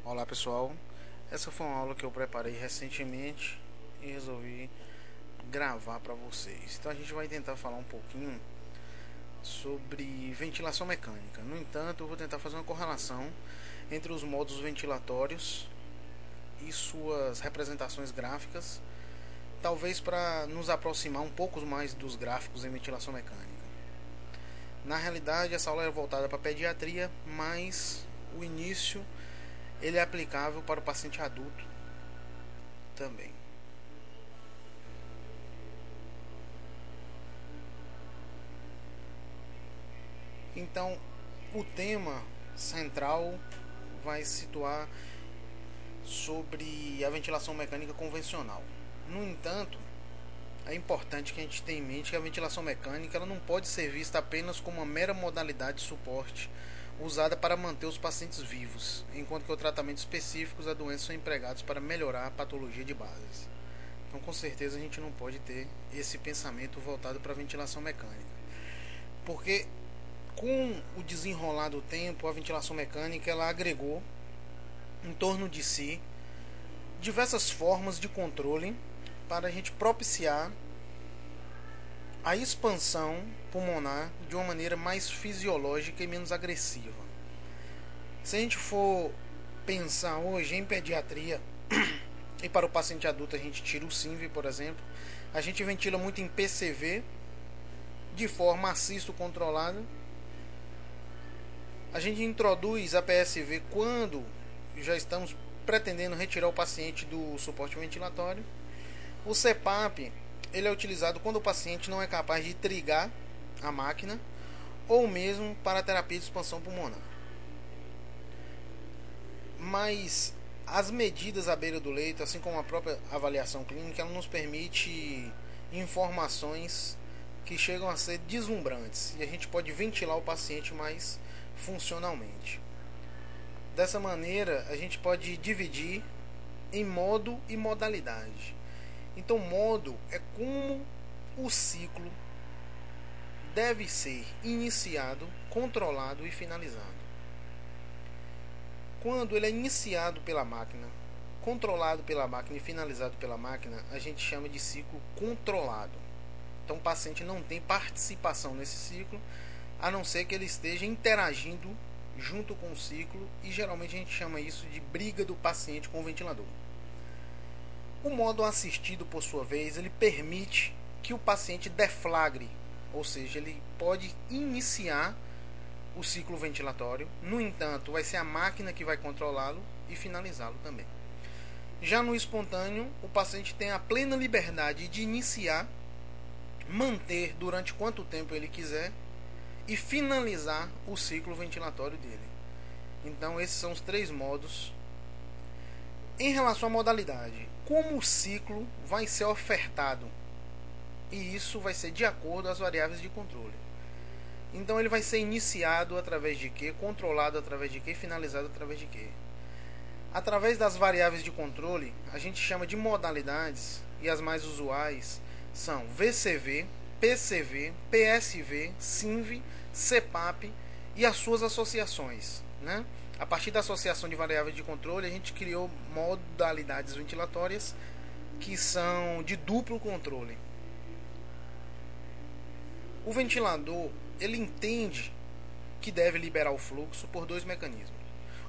Olá pessoal, essa foi uma aula que eu preparei recentemente e resolvi gravar para vocês. Então a gente vai tentar falar um pouquinho sobre ventilação mecânica. No entanto, eu vou tentar fazer uma correlação entre os modos ventilatórios e suas representações gráficas, talvez para nos aproximar um pouco mais dos gráficos em ventilação mecânica. Na realidade, essa aula é voltada para pediatria, mas o início ele é aplicável para o paciente adulto também. Então, o tema central vai se situar sobre a ventilação mecânica convencional. No entanto, é importante que a gente tenha em mente que a ventilação mecânica ela não pode ser vista apenas como uma mera modalidade de suporte usada para manter os pacientes vivos, enquanto que o tratamento específico da doença são empregados para melhorar a patologia de base. Então, com certeza, a gente não pode ter esse pensamento voltado para a ventilação mecânica, porque com o desenrolar do tempo, a ventilação mecânica ela agregou em torno de si diversas formas de controle para a gente propiciar a expansão pulmonar de uma maneira mais fisiológica e menos agressiva. Se a gente for pensar hoje em pediatria e para o paciente adulto a gente tira o SINV, por exemplo, a gente ventila muito em PCV de forma assisto controlada. A gente introduz a PSV quando já estamos pretendendo retirar o paciente do suporte ventilatório. O CPAP ele é utilizado quando o paciente não é capaz de trigar a máquina ou mesmo para a terapia de expansão pulmonar. Mas as medidas à beira do leito, assim como a própria avaliação clínica, ela nos permite informações que chegam a ser deslumbrantes e a gente pode ventilar o paciente mais funcionalmente. Dessa maneira, a gente pode dividir em modo e modalidade. Então, modo é como o ciclo deve ser iniciado, controlado e finalizado. Quando ele é iniciado pela máquina, controlado pela máquina e finalizado pela máquina, a gente chama de ciclo controlado. Então, o paciente não tem participação nesse ciclo, a não ser que ele esteja interagindo junto com o ciclo, e geralmente a gente chama isso de briga do paciente com o ventilador. O modo assistido, por sua vez, ele permite que o paciente deflagre, ou seja, ele pode iniciar o ciclo ventilatório, no entanto, vai ser a máquina que vai controlá-lo e finalizá-lo também. Já no espontâneo, o paciente tem a plena liberdade de iniciar, manter durante quanto tempo ele quiser e finalizar o ciclo ventilatório dele. Então, esses são os três modos. Em relação à modalidade, como o ciclo vai ser ofertado, e isso vai ser de acordo às variáveis de controle. Então ele vai ser iniciado através de quê, controlado através de quê, finalizado através de quê. Através das variáveis de controle, a gente chama de modalidades, e as mais usuais são VCV, PCV, PSV, SINV, CPAP e as suas associações, né? A partir da associação de variáveis de controle, a gente criou modalidades ventilatórias que são de duplo controle. O ventilador, ele entende que deve liberar o fluxo por dois mecanismos.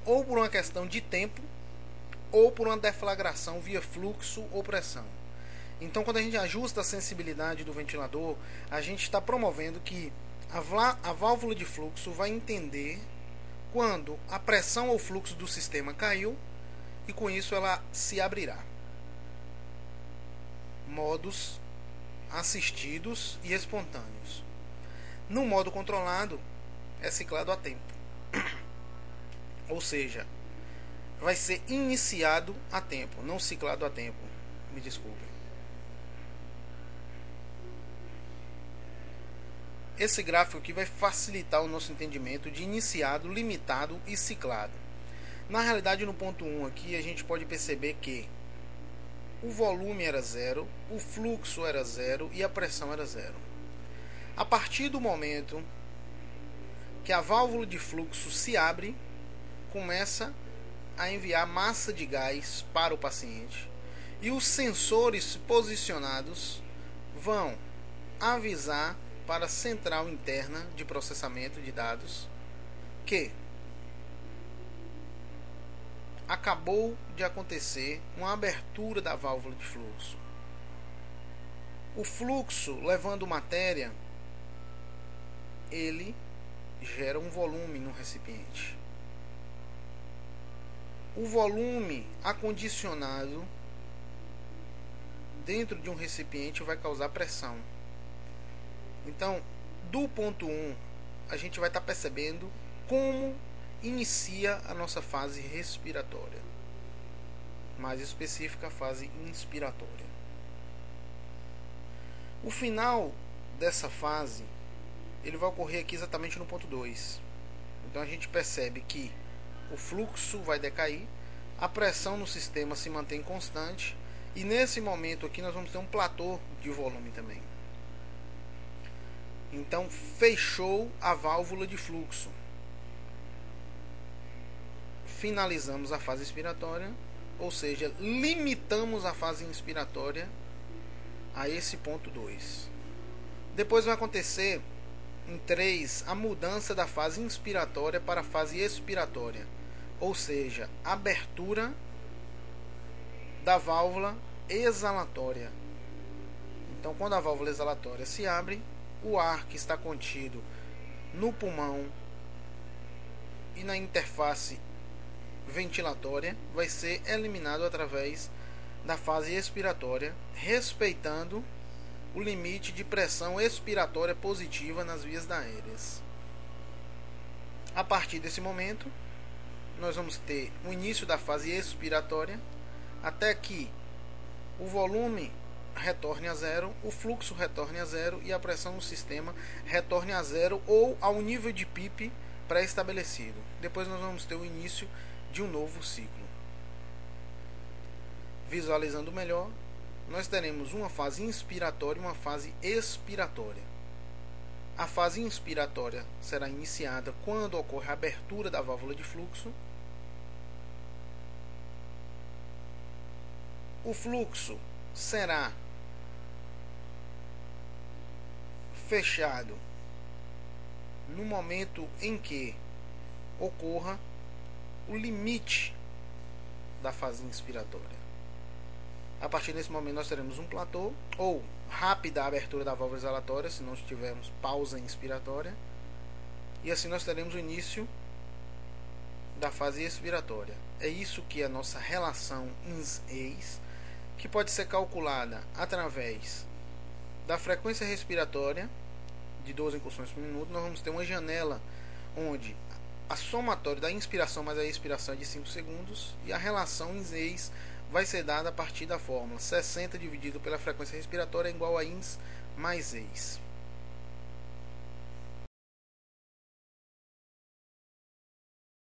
Ou por uma questão de tempo, ou por uma deflagração via fluxo ou pressão. Então, quando a gente ajusta a sensibilidade do ventilador, a gente está promovendo que a válvula de fluxo vai entender quando a pressão ou fluxo do sistema caiu e com isso ela se abrirá. Modos assistidos e espontâneos. No modo controlado é ciclado a tempo. Ou seja, vai ser iniciado a tempo, não ciclado a tempo. Me desculpem. Esse gráfico aqui vai facilitar o nosso entendimento de iniciado, limitado e ciclado. Na realidade, no ponto 1 aqui, a gente pode perceber que o volume era zero, o fluxo era zero e a pressão era zero. A partir do momento que a válvula de fluxo se abre, começa a enviar massa de gás para o paciente e os sensores posicionados vão avisar para a central interna de processamento de dados que acabou de acontecer uma abertura da válvula de fluxo. O fluxo levando matéria, ele gera um volume no recipiente. O volume acondicionado dentro de um recipiente vai causar pressão. Então, do ponto 1, a gente vai estar percebendo como inicia a nossa fase respiratória. Mais específica, a fase inspiratória. O final dessa fase, ele vai ocorrer aqui exatamente no ponto 2. Então a gente percebe que o fluxo vai decair, a pressão no sistema se mantém constante e nesse momento aqui nós vamos ter um platô de volume também. Então fechou a válvula de fluxo. Finalizamos a fase expiratória, ou seja, limitamos a fase inspiratória a esse ponto 2. Depois vai acontecer em 3 a mudança da fase inspiratória para a fase expiratória, ou seja, abertura da válvula exalatória. Então, quando a válvula exalatória se abre, o ar que está contido no pulmão e na interface ventilatória vai ser eliminado através da fase expiratória, respeitando o limite de pressão expiratória positiva nas vias aéreas. A partir desse momento, nós vamos ter o início da fase expiratória, até que o volume retorne a zero, o fluxo retorne a zero e a pressão no sistema retorne a zero ou ao nível de PIP pré-estabelecido. Depois nós vamos ter o início de um novo ciclo. Visualizando melhor, nós teremos uma fase inspiratória e uma fase expiratória. A fase inspiratória será iniciada quando ocorre a abertura da válvula de fluxo. O fluxo será fechado no momento em que ocorra o limite da fase inspiratória. A partir desse momento nós teremos um platô ou rápida abertura da válvula exalatória, se não tivermos pausa inspiratória, e assim nós teremos o início da fase expiratória. É isso que é a nossa relação ins-ex, que pode ser calculada através da frequência respiratória de 12 incursões por minuto. Nós vamos ter uma janela onde a somatória da inspiração mais a expiração é de 5 segundos e a relação ins-ex vai ser dada a partir da fórmula 60 dividido pela frequência respiratória é igual a ins mais ex.